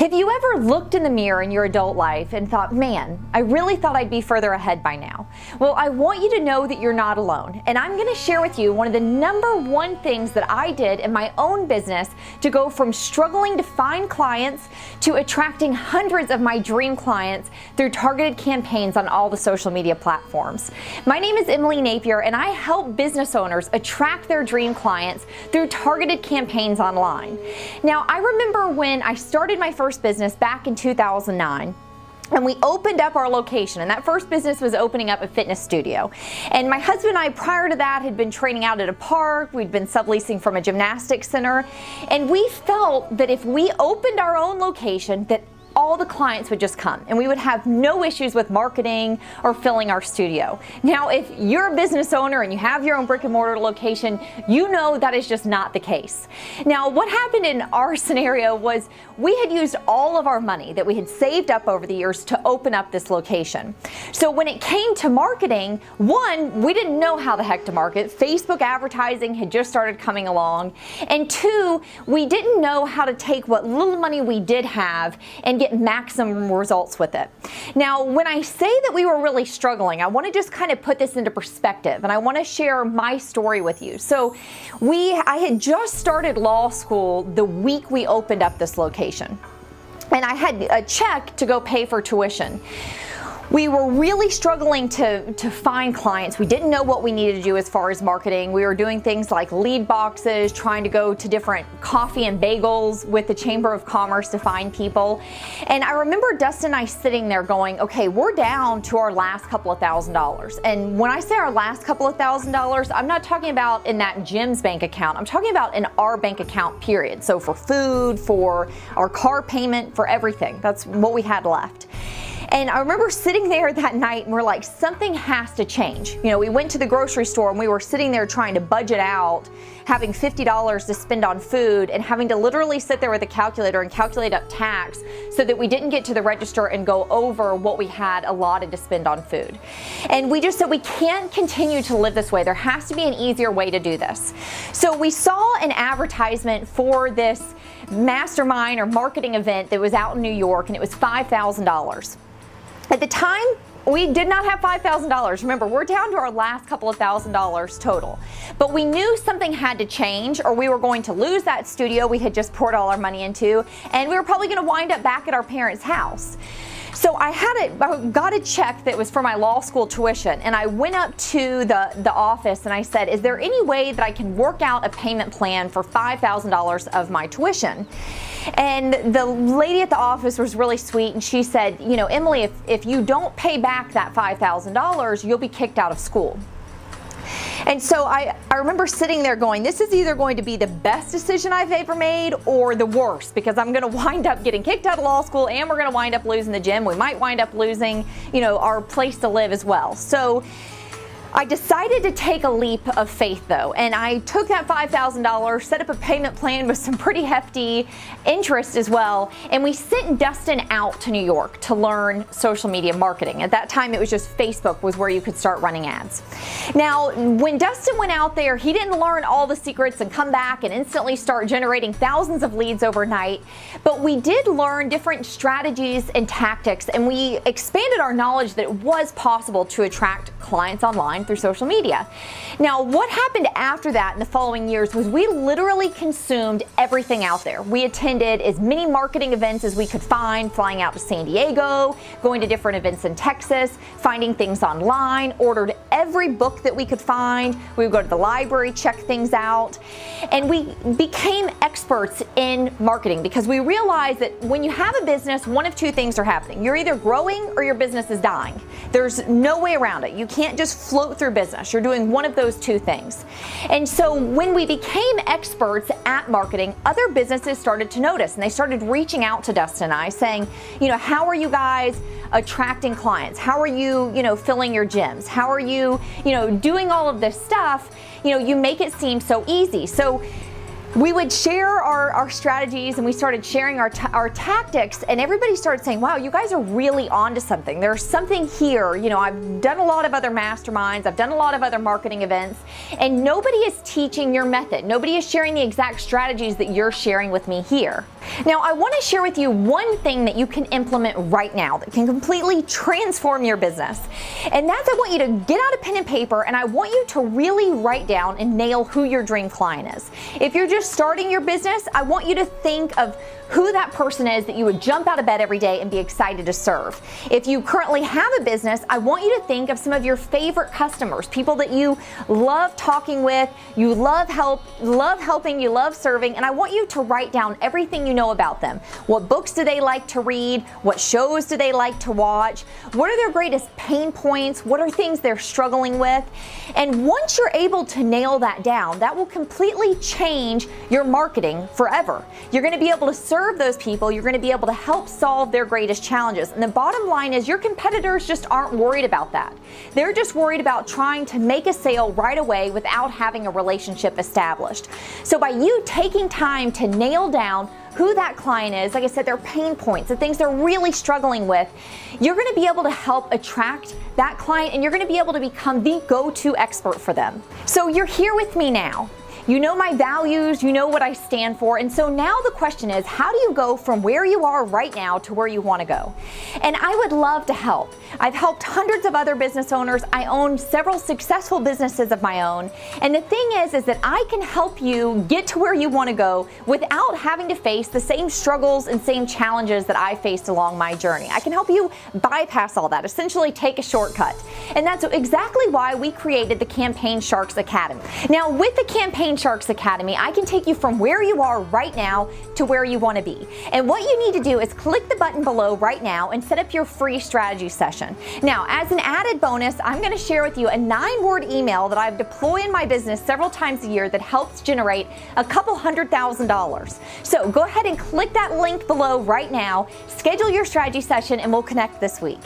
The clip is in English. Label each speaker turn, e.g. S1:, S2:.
S1: Have you ever looked in the mirror in your adult life and thought, man, I really thought I'd be further ahead by now? Well, I want you to know that you're not alone. And I'm going to share with you one of the #1 things that I did in my own business to go from struggling to find clients to attracting hundreds of my dream clients through targeted campaigns on all the social media platforms. My name is Emily Napier, and I help business owners attract their dream clients through targeted campaigns online. Now, I remember when I started my first business back in 2009. And we opened up our location, and that first business was opening up a fitness studio. And my husband and I, prior to that, had been training out at a park. We'd been subleasing from a gymnastics center. And we felt that if we opened our own location, that all the clients would just come and we would have no issues with marketing or filling our studio. Now, if you're a business owner and you have your own brick and mortar location, you know that is just not the case. Now, what happened in our scenario was we had used all of our money that we had saved up over the years to open up this location. So when it came to marketing, one, we didn't know how the heck to market. Facebook advertising had just started coming along. And two, we didn't know how to take what little money we did have and get maximum results with it. Now, when I say that we were really struggling, I want to just kind of put this into perspective, and I want to share my story with you. So I had just started law school the week we opened up this location, and I had a check to go pay for tuition. We were really struggling to find clients. We didn't know what we needed to do as far as marketing. We were doing things like lead boxes, trying to go to different coffee and bagels with the Chamber of Commerce to find people. And I remember Dustin and I sitting there going, okay, we're down to our last couple of $1,000s. And when I say our last couple of $1,000s, I'm not talking about in that gym's bank account. I'm talking about in our bank account, period. So for food, for our car payment, for everything. That's what we had left. And I remember sitting there that night and we're like, something has to change. You know, we went to the grocery store and we were sitting there trying to budget out, having $50 to spend on food and having to literally sit there with a calculator and calculate up tax so that we didn't get to the register and go over what we had allotted to spend on food. And we just said, we can't continue to live this way. There has to be an easier way to do this. So we saw an advertisement for this Mastermind or marketing event that was out in New York, and it was $5,000. At the time, we did not have $5,000. Remember, we're down to our last couple of $1,000s total. But we knew something had to change or we were going to lose that studio we had just poured all our money into, and we were probably going to wind up back at our parents' house. So I got a check that was for my law school tuition, and I went up to the office and I said, is there any way that I can work out a payment plan for $5,000 of my tuition? And the lady at the office was really sweet, and she said, you know, Emily, if you don't pay back that $5,000, you'll be kicked out of school. And so I remember sitting there going, this is either going to be the best decision I've ever made or the worst, because I'm going to wind up getting kicked out of law school and we're going to wind up losing the gym. We might wind up losing, you know, our place to live as well. So I decided to take a leap of faith, though, and I took that $5,000, set up a payment plan with some pretty hefty interest as well, and we sent Dustin out to New York to learn social media marketing. At that time, it was just Facebook was where you could start running ads. Now, when Dustin went out there, he didn't learn all the secrets and come back and instantly start generating thousands of leads overnight, but we did learn different strategies and tactics, and we expanded our knowledge that it was possible to attract clients online through social media. Now, what happened after that in the following years was we literally consumed everything out there. We attended as many marketing events as we could find, flying out to San Diego, going to different events in Texas, finding things online, ordered every book that we could find. We would go to the library, check things out, and we became experts in marketing because we realized that when you have a business, one of two things are happening. You're either growing or your business is dying. There's no way around it. You can't just float through business. You're doing one of those two things. And so when we became experts at marketing, other businesses started to notice, and they started reaching out to Dustin and I saying, you know, how are you guys attracting clients? How are you, filling your gyms? How are you, doing all of this stuff? You make it seem so easy. So we would share our strategies, and we started sharing our tactics, and everybody started saying, wow, you guys are really onto something. There's something here. I've done a lot of other masterminds. I've done a lot of other marketing events, and nobody is teaching your method. Nobody is sharing the exact strategies that you're sharing with me here. Now, I want to share with you one thing that you can implement right now that can completely transform your business. And that's, I want you to get out a pen and paper, and I want you to really write down and nail who your dream client is. If you're just starting your business, I want you to think of who that person is that you would jump out of bed every day and be excited to serve. If you currently have a business, I want you to think of some of your favorite customers, people that you love talking with, you love helping, you love serving, and I want you to write down everything you know about them. What books do they like to read? What shows do they like to watch? What are their greatest pain points? What are things they're struggling with? And once you're able to nail that down, that will completely change your marketing forever. You're going to be able to serve those people, you're going to be able to help solve their greatest challenges. And the bottom line is your competitors just aren't worried about that. They're just worried about trying to make a sale right away without having a relationship established. So by you taking time to nail down who that client is, like I said, their pain points, the things they're really struggling with, you're going to be able to help attract that client, and you're going to be able to become the go-to expert for them. So you're here with me now. You know my values, you know what I stand for, and so now the question is, how do you go from where you are right now to where you want to go? And I would love to help. I've helped hundreds of other business owners. I own several successful businesses of my own, and the thing is that I can help you get to where you want to go without having to face the same struggles and same challenges that I faced along my journey. I can help you bypass all that, essentially take a shortcut. And that's exactly why we created the Campaign Sharks Academy. Now, with the Campaign Sharks Academy, I can take you from where you are right now to where you want to be. And what you need to do is click the button below right now and set up your free strategy session. Now, as an added bonus, I'm going to share with you a 9-word email that I've deployed in my business several times a year that helps generate a couple $100,000. So go ahead and click that link below right now, schedule your strategy session, and we'll connect this week.